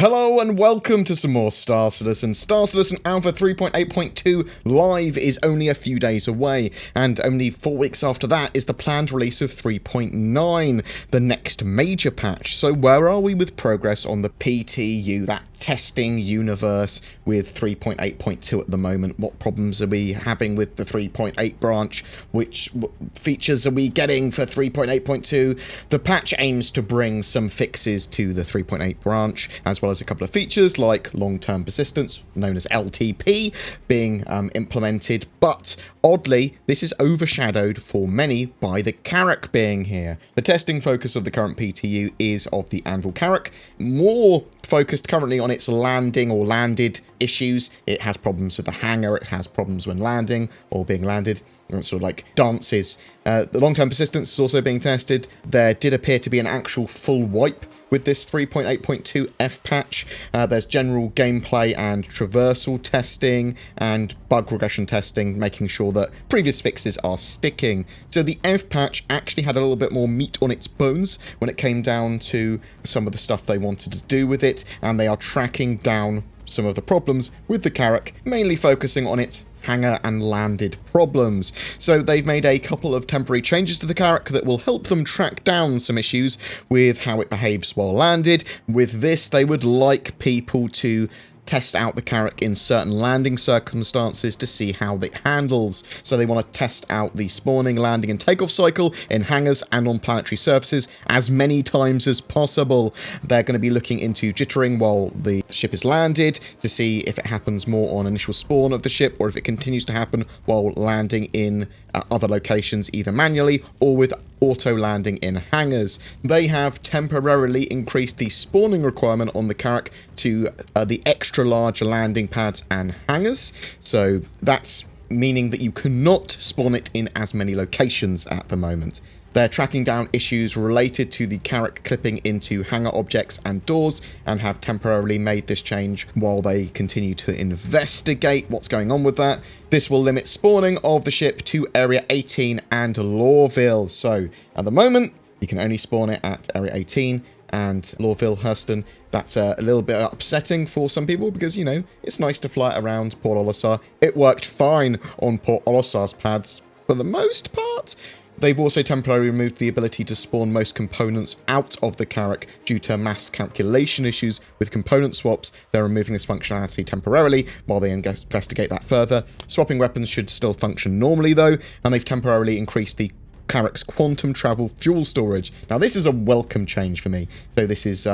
Hello and welcome to some more Star Citizen. Star Citizen Alpha 3.8.2 live is only a few days away, and only 4 weeks after that is the planned release of 3.9, the next major patch. So where are we with progress on the PTU, that testing universe with 3.8.2 at the moment? What problems are we having with the 3.8 branch? Which features are we getting for 3.8.2? The patch aims to bring some fixes to the 3.8 branch, as well as a couple of features like long-term persistence, known as LTP, being implemented, but oddly, this is overshadowed for many by the CARRACK being here. The testing focus of the current PTU is of the Anvil CARRACK, more focused currently on its landing or landed issues. It has problems with the hangar, it has problems when landing or being landed. Sort of like dances. The long-term persistence is also being tested. There did appear to be an actual full wipe with this 3.8.2 F patch. There's general gameplay and traversal testing and bug regression testing, making sure that previous fixes are sticking. So the F patch actually had a little bit more meat on its bones when it came down to some of the stuff they wanted to do with it, and they are tracking down some of the problems with the CARRACK, mainly focusing on its hangar and landed problems. So they've made a couple of temporary changes to the CARRACK that will help them track down some issues with how it behaves while landed. With this, they would like people to test out the CARRACK in certain landing circumstances to see how it handles. So they want to test out the spawning, landing and takeoff cycle in hangars and on planetary surfaces as many times as possible. They're going to be looking into jittering while the ship is landed to see if it happens more on initial spawn of the ship or if it continues to happen while landing in other locations, either manually or with auto landing in hangars. They have temporarily increased the spawning requirement on the CARRACK to the extra large landing pads and hangars. So that's meaning that you cannot spawn it in as many locations at the moment. They're tracking down issues related to the CARRACK clipping into hangar objects and doors, and have temporarily made this change while they continue to investigate what's going on with that. This will limit spawning of the ship to Area 18 and Lorville. So at the moment, you can only spawn it at Area 18 and Lorville, Hurston. That's a little bit upsetting for some people because, you know, it's nice to fly it around Port Olisar. It worked fine on Port Olisar's pads for the most part. They've also temporarily removed the ability to spawn most components out of the CARRACK due to mass calculation issues with component swaps. They're removing this functionality temporarily while they investigate that further. Swapping weapons should still function normally though, and they've temporarily increased the CARRACK's quantum travel fuel storage. Now this is a welcome change for me. So this is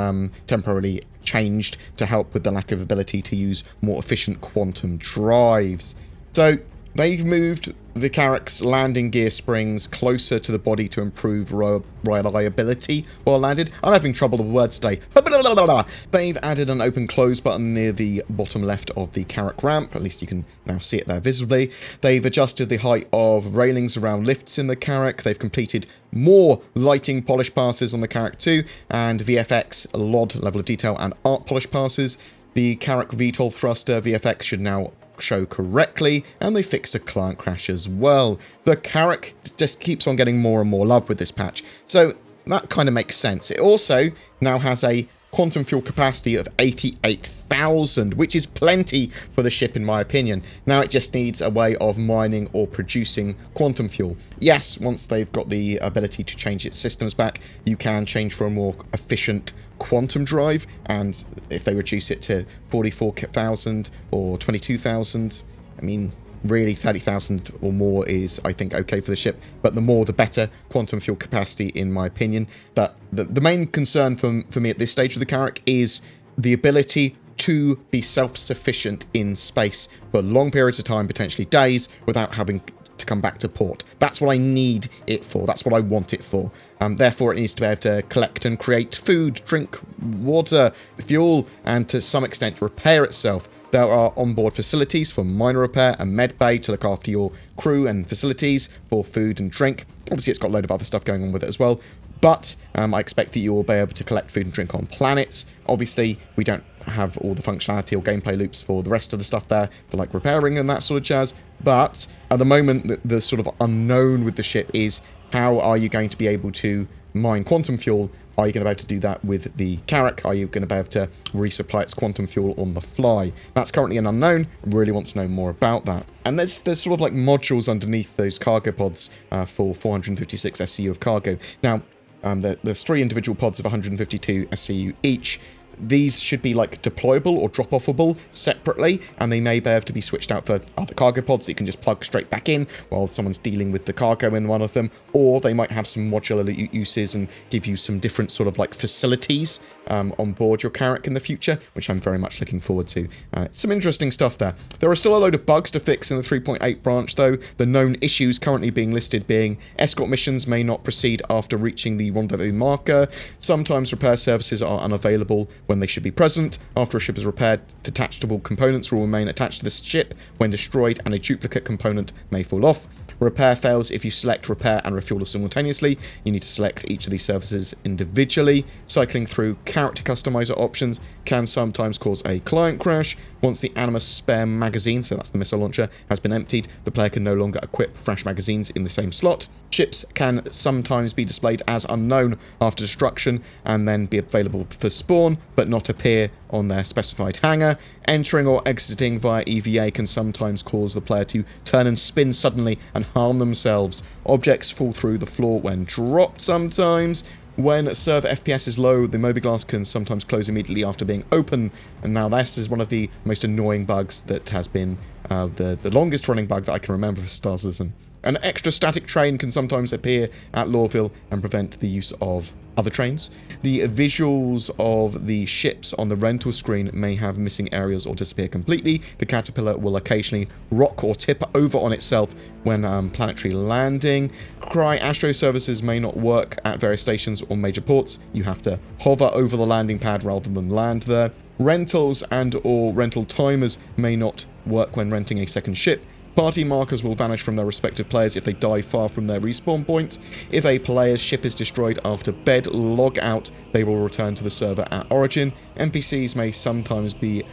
temporarily changed to help with the lack of ability to use more efficient quantum drives. So they've moved the CARRACK's landing gear springs closer to the body to improve reliability while landed. I'm having trouble with words today. They've added an open-close button near the bottom left of the CARRACK ramp. At least you can now see it there visibly. They've adjusted the height of railings around lifts in the CARRACK. They've completed more lighting polish passes on the CARRACK 2 and VFX, LOD, level of detail, and art polish passes. The CARRACK VTOL thruster VFX should now show correctly, and they fixed a client crash as well. The CARRACK just keeps on getting more and more love with this patch, so that kind of makes sense. It also now has a quantum fuel capacity of 88,000, which is plenty for the ship in my opinion. Now it just needs a way of mining or producing quantum fuel. Yes, once they've got the ability to change its systems back, you can change for a more efficient quantum drive, and if they reduce it to 44,000 or 22,000, I mean, really 30,000 or more is, I think, okay for the ship, but the more the better quantum fuel capacity in my opinion. But the main concern for me at this stage of the CARRACK is the ability to be self-sufficient in space for long periods of time, potentially days, without having to come back to port. That's what I need it for. That's what I want it for. Therefore, it needs to be able to collect and create food, drink, water, fuel, and to some extent repair itself. There are onboard facilities for minor repair and med bay to look after your crew, and facilities for food and drink. Obviously, it's got a load of other stuff going on with it as well. But I expect that you will be able to collect food and drink on planets. Obviously, we don't have all the functionality or gameplay loops for the rest of the stuff there, for like repairing and that sort of jazz. But at the moment, the sort of unknown with the ship is how are you going to be able to mine quantum fuel, are you going to be able to do that with the CARRACK? Are you going to be able to resupply its quantum fuel on the fly? That's currently an unknown. I really want to know more about that. And there's sort of like modules underneath those cargo pods for 456 SCU of cargo. Now, there's 3 individual pods of 152 SCU each. These should be like deployable or drop-offable separately, and they may be able to be switched out for other cargo pods that you can just plug straight back in while someone's dealing with the cargo in one of them, or they might have some modular uses and give you some different sort of like facilities on board your CARRACK in the future, which I'm very much looking forward to. Some interesting stuff there. There are still a load of bugs to fix in the 3.8 branch though, the known issues currently being listed being escort missions may not proceed after reaching the rendezvous marker, sometimes repair services are unavailable when they should be present. After a ship is repaired, detachable components will remain attached to the ship when destroyed, and a duplicate component may fall off. Repair fails if you select repair and refuel simultaneously. You need to select each of these services individually. Cycling through character customizer options can sometimes cause a client crash. Once the Animus spare magazine, so that's the missile launcher, has been emptied, the player can no longer equip fresh magazines in the same slot. Ships can sometimes be displayed as unknown after destruction and then be available for spawn, but not appear on their specified hangar. Entering or exiting via EVA can sometimes cause the player to turn and spin suddenly and harm themselves. Objects fall through the floor when dropped sometimes. When server FPS is low, the Mobi-Glass can sometimes close immediately after being open, and now this is one of the most annoying bugs that has been the longest running bug that I can remember for Star Citizen. An extra static train can sometimes appear at Lorville and prevent the use of other trains. The visuals of the ships on the rental screen may have missing areas or disappear completely. The Caterpillar will occasionally rock or tip over on itself when planetary landing. Cry Astro services may not work at various stations or major ports. You have to hover over the landing pad rather than land there. Rentals and or rental timers may not work when renting a second ship. Party markers will vanish from their respective players if they die far from their respawn points. If a player's ship is destroyed after bed log out, they will return to the server at origin. NPCs may sometimes be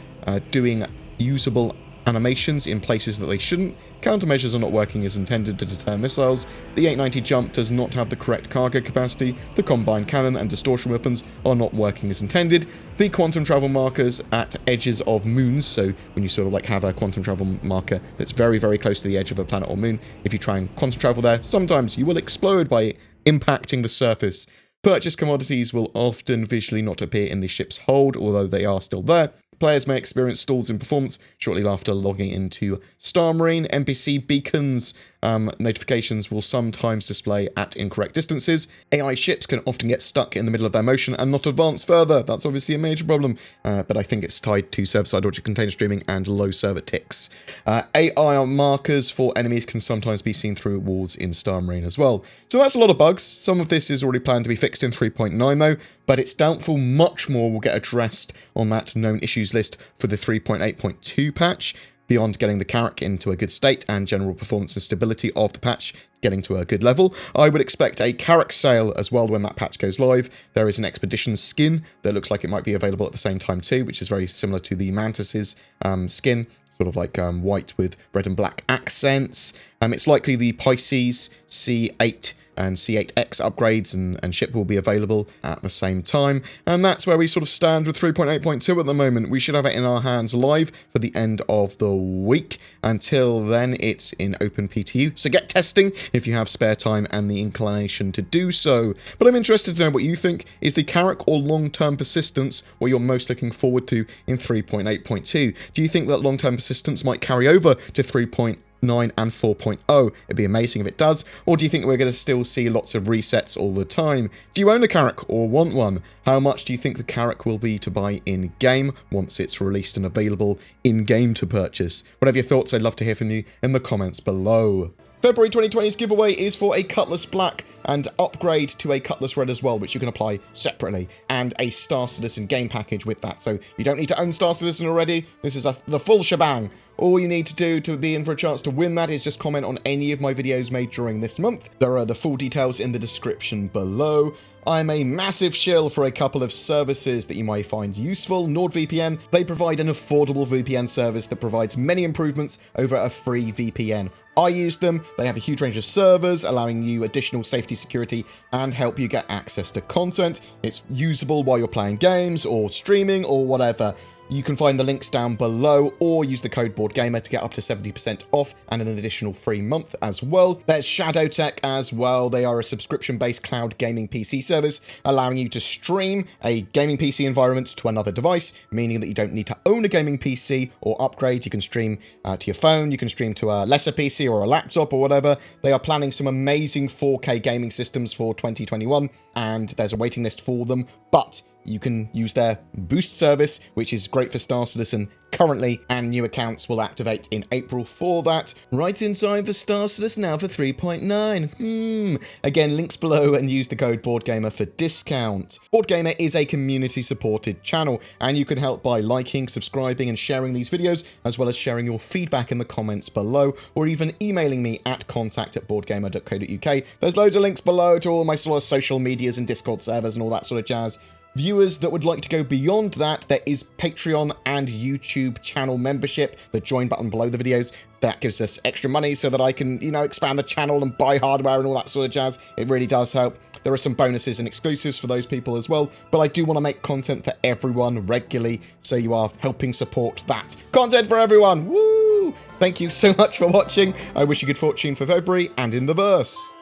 doing usable animations in places that they shouldn't. Countermeasures are not working as intended to deter missiles. The 890 jump does not have the correct cargo capacity. The combine cannon and distortion weapons are not working as intended. The quantum travel markers at edges of moons, so when you sort of like have a quantum travel marker that's very, very close to the edge of a planet or moon, if you try and quantum travel there, sometimes you will explode by impacting the surface. Purchased commodities will often visually not appear in the ship's hold, although they are still there. Players may experience stalls in performance shortly after logging into StarMarine. NPC beacons notifications will sometimes display at incorrect distances. AI ships can often get stuck in the middle of their motion and not advance further. That's obviously a major problem, but I think it's tied to server-side object container streaming and low server ticks. AI markers for enemies can sometimes be seen through walls in StarMarine as well. So that's a lot of bugs. Some of this is already planned to be fixed in 3.9 though, but it's doubtful much more will get addressed on that known issues list for the 3.8.2 patch. Beyond getting the CARRACK into a good state and general performance and stability of the patch getting to a good level, I would expect a CARRACK sale as well when that patch goes live. There is an Expedition skin that looks like it might be available at the same time too, which is very similar to the Mantis's skin, sort of like white with red and black accents. It's likely the Pisces C8 and C8X upgrades and ship will be available at the same time. And that's where we sort of stand with 3.8.2 at the moment. We should have it in our hands live for the end of the week. Until then, it's in open PTU. So get testing if you have spare time and the inclination to do so. But I'm interested to know what you think. Is the CARRACK or long-term persistence what you're most looking forward to in 3.8.2? Do you think that long-term persistence might carry over to 3.9 and 4.0. It'd be amazing if it does. Or do you think we're going to still see lots of resets all the time? Do you own a CARRACK or want one? How much do you think the CARRACK will be to buy in-game once it's released and available in-game to purchase? Whatever your thoughts, I'd love to hear from you in the comments below. February 2020's giveaway is for a Cutlass Black and upgrade to a Cutlass Red as well, which you can apply separately, and a Star Citizen game package with that. So you don't need to own Star Citizen already. This is the full shebang. All you need to do to be in for a chance to win that is just comment on any of my videos made during this month. There are the full details in the description below. I'm a massive shill for a couple of services that you might find useful. Nordvpn, they provide an affordable VPN service that provides many improvements over a free VPN. I use them. They have a huge range of servers, allowing you additional safety, security, and help you get access to content. It's usable while you're playing games or streaming or whatever. You can find the links down below, or use the code BoredGamer to get up to 70% off and an additional free month as well. There's Shadowtech as well. They are a subscription-based cloud gaming PC service, allowing you to stream a gaming PC environment to another device, meaning that you don't need to own a gaming PC or upgrade. You can stream to your phone, you can stream to a lesser PC or a laptop or whatever. They are planning some amazing 4K gaming systems for 2021, and there's a waiting list for them, but you can use their boost service, which is great for Star Citizen currently, and new accounts will activate in April for that. Right in time for Star Citizen Alpha 3.9. Again, links below, and use the code BoredGamer for discount. BoredGamer is a community-supported channel, and you can help by liking, subscribing, and sharing these videos, as well as sharing your feedback in the comments below, or even emailing me at contact@boredgamer.co.uk. There's loads of links below to all my sort of social medias and Discord servers and all that sort of jazz. Viewers that would like to go beyond that, there is Patreon and YouTube channel membership. The join button below the videos, that gives us extra money so that I can, expand the channel and buy hardware and all that sort of jazz. It really does help. There are some bonuses and exclusives for those people as well, but I do want to make content for everyone regularly, so you are helping support that. Content for everyone! Woo! Thank you so much for watching. I wish you good fortune for February and in the verse.